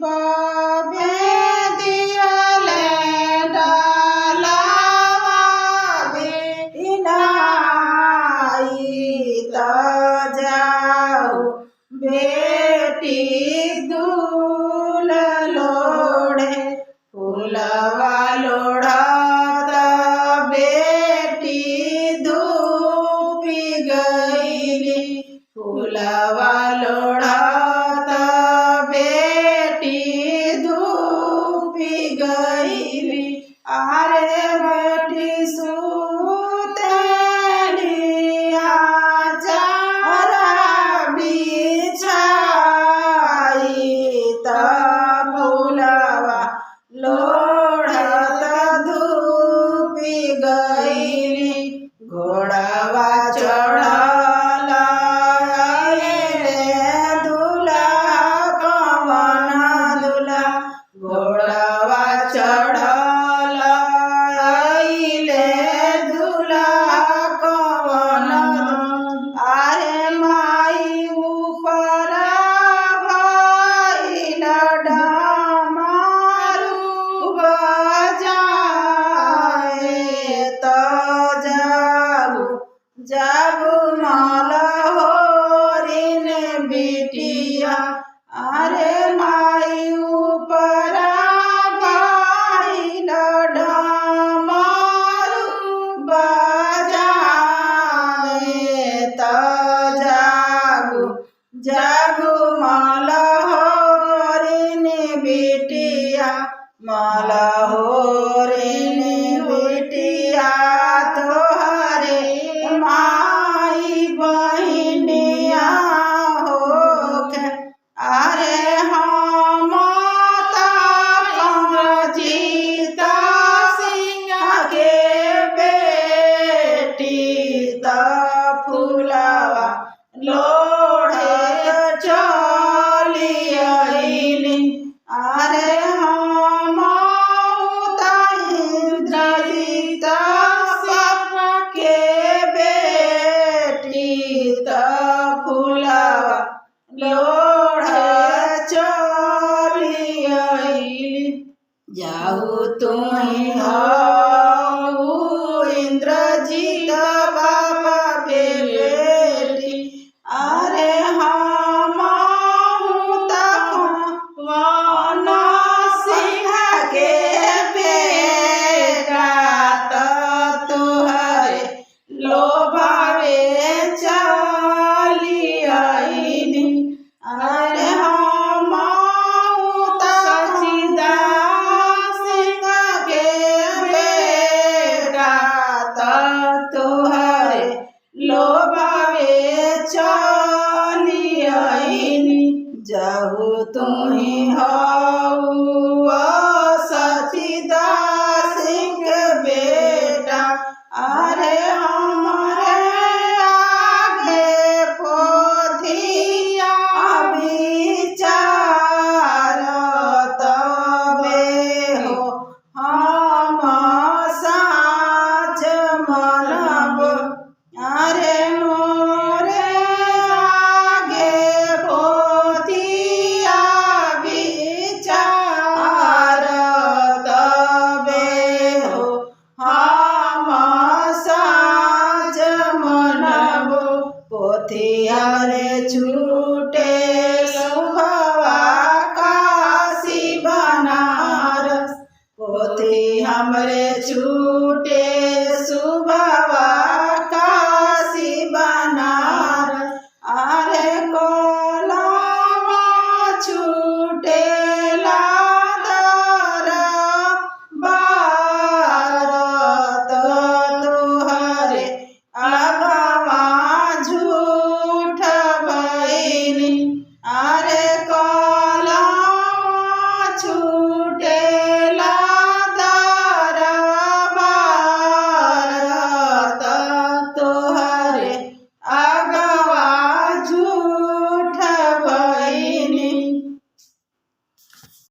बाबे दियले डालावा बिनाई त जाऊ बेटी दूल लोड़े फूलवा लोढ़त बेटी धूपी गईली फूलवा लोढ़त बेटी धूपी गईली आरे बेटी सुतेली आचारा बिछाई त फूलवा लोढ़त धूपी गईली घोड़वा चढ़ल रे दूल्हा कवन दूल्हा घोड़वा चढ़ल रे दूल्हा कवन आरे माई ऊपर भइल डमरू बजाए त जागू जागू मलहोरिन बिटिया अरे माई ऊपर भइल डमरू बजाए त जागू जागू मलहोरिन बिटिया मलहोरिन बिटिया तोहरे माई बहिनिया होके अरे हम त कमरजीत सिंह के बेटी त फूलवा लोढ़े चली अइली अरे हम त इंद्रजीत सिंह के बेटी त फूलवा लोढ़े चली अइली जाऊ तुही हऊ इंद्रजीत बाबा के बेटी अरे हम त कवन सिंह के बेटा त तोहरे लोभावे चली अइली अरे हम त सचिदानंद सिंह के बेटा त तोहरे लोभावे चली अइली जाहू तुही हऊ